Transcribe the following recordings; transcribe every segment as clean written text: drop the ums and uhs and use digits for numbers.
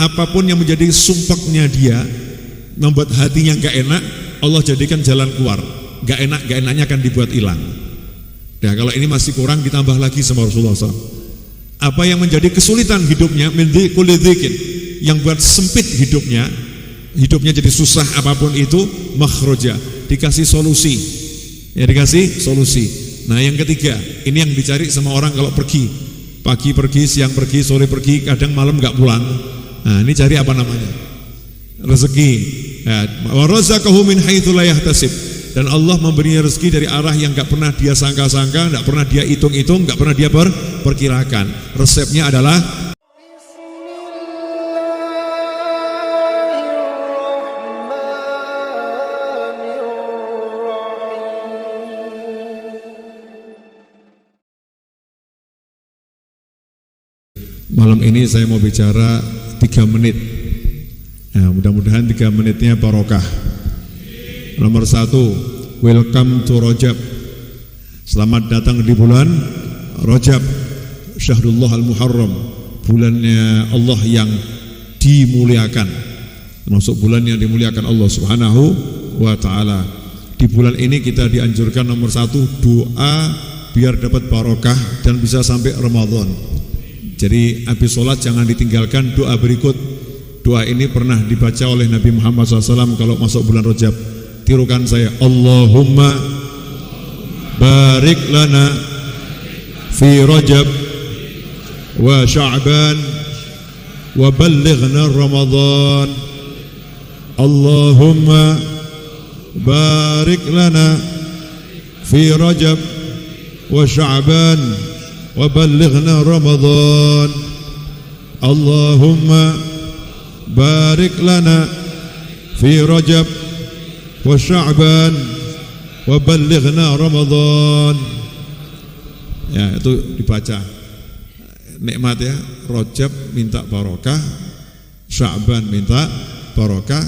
apapun yang menjadi sumpeknya dia, membuat hatinya gak enak, Allah jadikan jalan keluar. Gak enaknya akan dibuat hilang. Nah, kalau ini masih kurang, ditambah lagi sama Rasulullah SAW. Apa yang menjadi kesulitan hidupnya, yang buat sempit hidupnya jadi susah apapun itu, makhroja, dikasih solusi. Ya, dikasih solusi. Nah, yang ketiga, ini yang dicari sama orang kalau pergi, pagi pergi, siang pergi, sore pergi, kadang malam nggak pulang. Nah, ini cari apa namanya? Rezeki. Wa razaqahu min haitsu la yahtasib. Dan Allah memberi rezeki dari arah yang nggak pernah dia sangka-sangka, nggak pernah dia hitung-hitung, nggak pernah dia perkirakan. Resepnya adalah malam ini saya mau bicara 3 menit. Nah, mudah-mudahan 3 menitnya barokah. Nomor 1, welcome to Rajab. Selamat datang di bulan Rajab, Syahrullah al-Muharram, bulannya Allah yang dimuliakan, termasuk bulan yang dimuliakan Allah Subhanahu wa ta'ala. Di bulan ini kita dianjurkan nomor 1, doa biar dapat barokah dan bisa sampai Ramadan. Jadi habis sholat jangan ditinggalkan doa berikut. Doa ini pernah dibaca oleh Nabi Muhammad SAW kalau masuk bulan Rajab. Tirukan saya, Allahumma barik lana fi Rajab wa Sya'ban wa ballighna Ramadan. Allahumma barik lana fi Rajab wa Sya'ban wa ballighna Ramadan. Allahumma barik lana fi Rajab wa Sya'ban wa ballighna Ramadan. Ya, itu dibaca. Nikmat ya, Rajab minta barokah, Sya'ban minta barokah,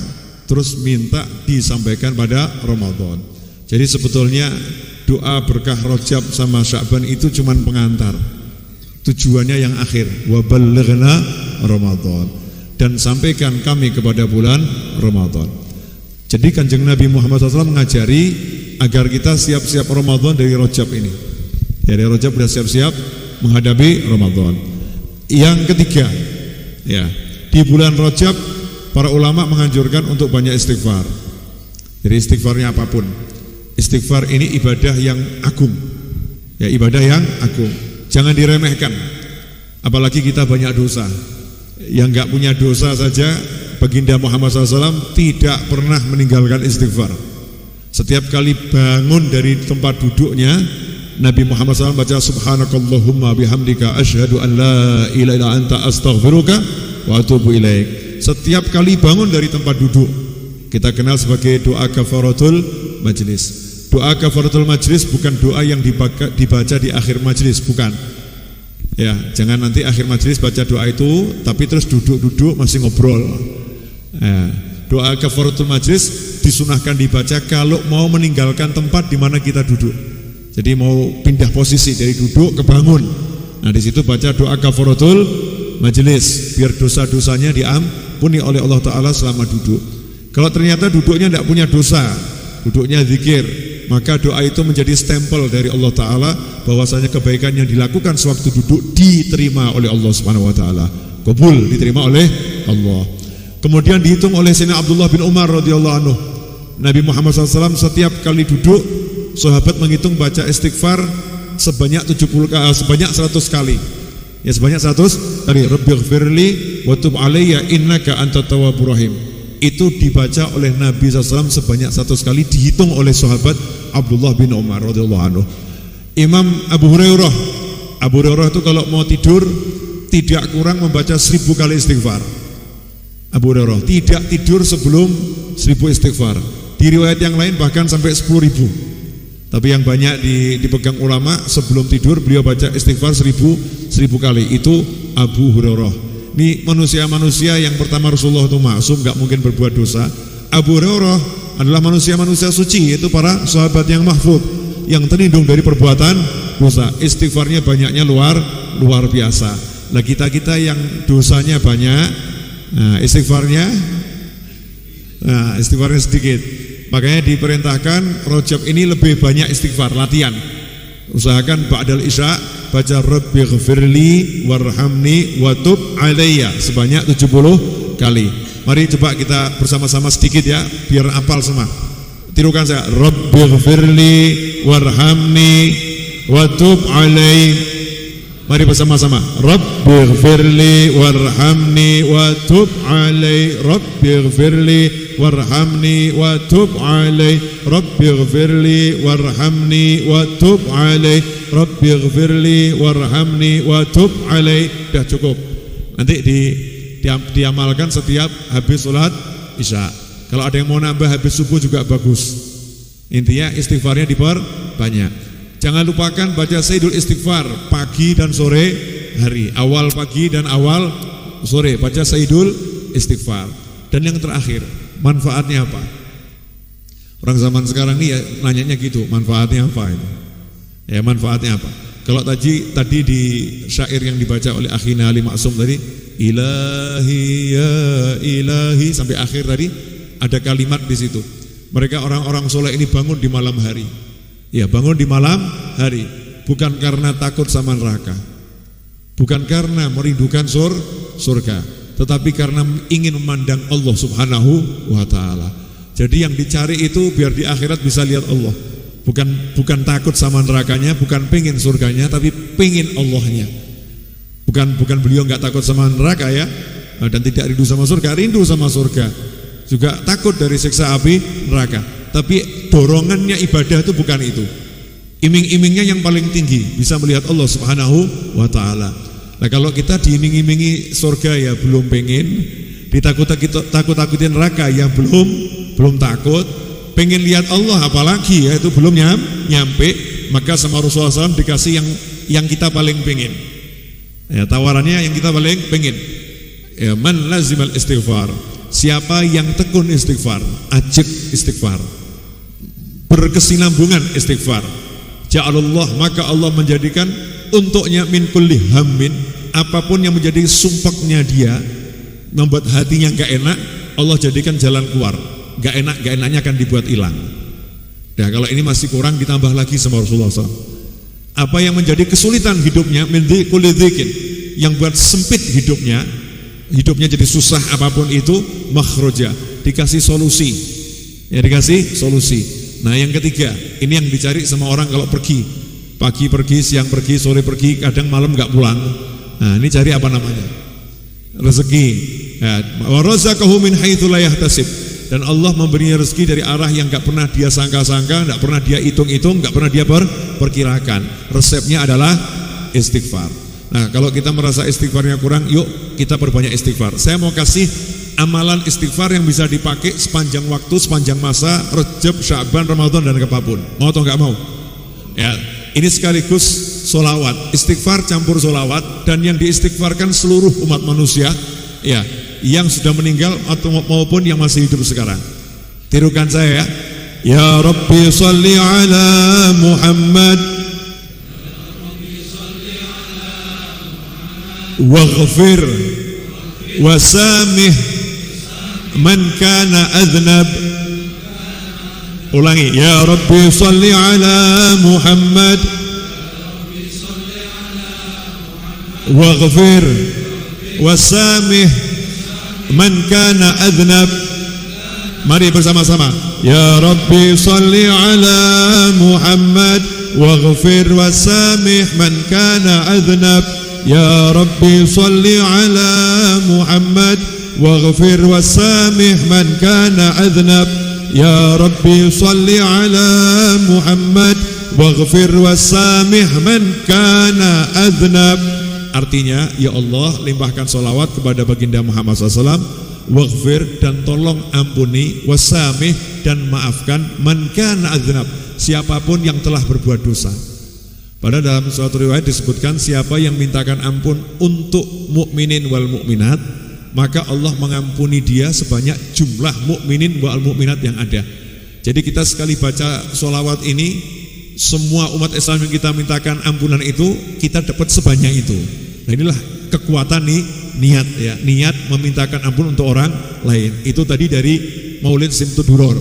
terus minta disampaikan pada Ramadan. Jadi sebetulnya doa berkah Rajab sama Sya'ban itu cuman pengantar. Tujuannya yang akhir, wa ballighna Ramadan, dan sampaikan kami kepada bulan Ramadan. Jadi Kanjeng Nabi Muhammad SAW mengajari agar kita siap-siap Ramadan dari Rajab ini. Dari Rajab sudah siap-siap menghadapi Ramadan. Yang ketiga, ya, di bulan Rajab para ulama menganjurkan untuk banyak istighfar. Jadi istighfarnya apapun. Istighfar ini ibadah yang agung. Ya, ibadah yang agung. Jangan diremehkan. Apalagi kita banyak dosa. Yang enggak punya dosa saja, Baginda Muhammad SAW tidak pernah meninggalkan istighfar. Setiap kali bangun dari tempat duduknya, Nabi Muhammad SAW baca subhanakallahumma bihamdika asyhadu an la ilaha illa anta astaghfiruka wa atubu ilaik. Setiap kali bangun dari tempat duduk, kita kenal sebagai doa kafaratul majlis. Doa kafaratul majlis bukan doa yang dibaca di akhir majlis, bukan. Ya, jangan nanti akhir majlis baca doa itu tapi terus duduk-duduk masih ngobrol. Ya, doa kafaratul majlis disunahkan dibaca kalau mau meninggalkan tempat di mana kita duduk. Jadi mau pindah posisi dari duduk ke bangun. Nah, di situ baca doa kafaratul majlis biar dosa-dosanya diampuni oleh Allah Ta'ala selama duduk. Kalau ternyata duduknya tidak punya dosa, duduknya zikir, maka doa itu menjadi stempel dari Allah Ta'ala bahwasanya kebaikan yang dilakukan sewaktu duduk diterima oleh Allah Subhanahu Wa Ta'ala, kabul, diterima oleh Allah. Kemudian dihitung oleh Sayyidina Abdullah bin Umar radhiyallahu anhu, Nabi Muhammad SAW setiap kali duduk, sahabat menghitung baca istighfar sebanyak 100 kali. Ya, sebanyak 100 kali. Rabbighfirli wa tub alayya innaka antat tawwabur rahim. Itu dibaca oleh Nabi SAW sebanyak 100 kali, dihitung oleh sahabat Abdullah bin Umar radhiyallahu anhu. Imam Abu Hurairah itu kalau mau tidur tidak kurang membaca 1000 kali istighfar. Abu Hurairah tidak tidur sebelum 1000 istighfar. Di riwayat yang lain bahkan sampai 10.000. Tapi yang banyak dipegang ulama, sebelum tidur beliau baca istighfar 1000 kali. Itu Abu Hurairah. Ini manusia-manusia yang pertama Rasulullah itu maksum, gak mungkin berbuat dosa. Abu Hurairah adalah manusia-manusia suci, yaitu para sahabat yang mahfud, yang terlindung dari perbuatan dosa. Istighfarnya banyaknya luar biasa. Nah, kita yang dosanya banyak, Nah, istighfarnya sedikit. Makanya diperintahkan Rajab ini lebih banyak istighfar, latihan. Usahakan ba'dal isya baca Rabbighfirli warhamni watub alayya sebanyak 70 kali. Mari coba kita bersama-sama sedikit ya, biar hafal semua. Tirukan saya, Rabbighfirli warhamni watub alayya. Mari bersama-sama. Rabbighfirli warhamni watub alai. Rabbighfirli warhamni watub alai. Rabbighfirli warhamni watub alai. Rabbighfirli warhamni watub alai. Sudah cukup. Nanti diamalkan setiap habis sholat isya. Kalau ada yang mau nambah habis subuh juga bagus. Intinya istighfarnya diperbanyak. Jangan lupakan baca Sayyidul Istighfar pagi dan sore hari, awal pagi dan awal sore baca Sayyidul Istighfar. Dan yang terakhir, manfaatnya apa? Orang zaman sekarang ini ya nanyanya gitu, manfaatnya apa ini? Ya manfaatnya apa? Kalau tadi di syair yang dibaca oleh Akhina Ali Maksum tadi, Ilahi ya Ilahi sampai akhir tadi ada kalimat di situ. Mereka orang-orang soleh ini bangun di malam hari. Ya bangun di malam hari bukan karena takut sama neraka, bukan karena merindukan surga, tetapi karena ingin memandang Allah Subhanahu wa ta'ala. Jadi yang dicari itu biar di akhirat bisa lihat Allah. Bukan takut sama nerakanya, bukan pengen surganya, tapi pengen Allahnya. Bukan beliau nggak takut sama neraka ya, dan tidak rindu sama surga, rindu sama surga. Juga takut dari siksa api neraka. Tapi dorongannya ibadah itu bukan itu. Iming-imingnya yang paling tinggi bisa melihat Allah Subhanahu wa ta'ala. Nah kalau kita diiming-imingi surga ya belum pengen, ditakut-takutin neraka ya belum takut, pengen lihat Allah apalagi ya itu belum nyampe, maka sama Rasulullah SAW dikasih yang kita paling pengen. Ya, tawarannya yang kita paling pengen. Ya, man lazimal istighfar. Siapa yang tekun istighfar, ajak istighfar, berkesinambungan istighfar, ja'alallah, maka Allah menjadikan untuknya min kulli hammin, apapun yang menjadi sumpeknya dia, membuat hatinya gak enak, Allah jadikan jalan keluar. Gak enaknya akan dibuat hilang. Nah kalau ini masih kurang ditambah lagi sama Rasulullah SAW. Apa yang menjadi kesulitan hidupnya, min kulli dzikin, yang buat sempit hidupnya jadi susah apapun itu, makhroja, dikasih solusi. Ya dikasih solusi. Nah yang ketiga, ini yang dicari sama orang kalau pergi, pagi pergi, siang pergi, sore pergi, kadang malam nggak pulang. Nah ini cari apa namanya? Rezeki. Wa razaqahu min haitsu la yahtasib. Dan Allah memberinya rezeki dari arah yang nggak pernah dia sangka-sangka, nggak pernah dia hitung-hitung, nggak pernah dia perkirakan. Resepnya adalah istighfar. Nah kalau kita merasa istighfarnya kurang, yuk kita perbanyak istighfar. Saya mau kasih amalan istighfar yang bisa dipakai sepanjang waktu, sepanjang masa Rajab, Sya'ban, Ramadan dan apapun. Mau atau nggak mau? Ya, ini sekaligus solawat, istighfar campur solawat, dan yang diistighfarkan seluruh umat manusia, ya, yang sudah meninggal atau maupun yang masih hidup sekarang. Tirukan saya ya. Ya Rabbi salli ala Muhammad waghfir wasamih man kana adhnab. Ulangi, ya Rabbi salli ala Muhammad waghfir wasamih man kana adhnab. Mari bersama-sama. Ya Rabbi salli ala Muhammad waghfir wasamih man kana adhnab. Ya Rabbi salli ala Muhammad waghfir wasamih man kana adhnab. Ya Rabbi salli ala Muhammad waghfir wasamih man kana adhnab. Artinya, ya Allah limpahkan sholawat kepada baginda Muhammad SAW, waghfir dan tolong ampuni, wasamih dan maafkan, man kana adhnab, siapapun yang telah berbuat dosa. Pada dalam suatu riwayat disebutkan siapa yang mintakan ampun untuk mukminin wal mukminat, maka Allah mengampuni dia sebanyak jumlah mukminin wal mukminat yang ada. Jadi kita sekali baca sholawat ini, semua umat Islam yang kita mintakan ampunan itu kita dapat sebanyak itu. Nah inilah kekuatan nih niat ya, niat memintakan ampun untuk orang lain. Itu tadi dari Maulid Simtuduror.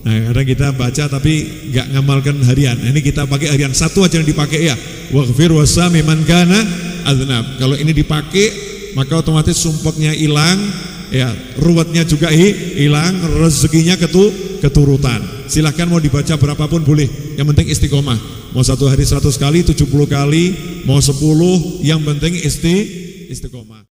Nah, kadang kita baca tapi nggak ngamalkan harian. Nah, ini kita pakai harian, satu aja yang dipakai ya. Waghfir wasami man kana adznab. Kalau ini dipakai maka otomatis sumpeknya hilang, ya, ruwetnya juga hilang, rezekinya keturutan. Silahkan mau dibaca berapapun boleh, yang penting istiqomah. Mau 1 hari 100 kali, 70 kali, mau 10, yang penting istiqomah.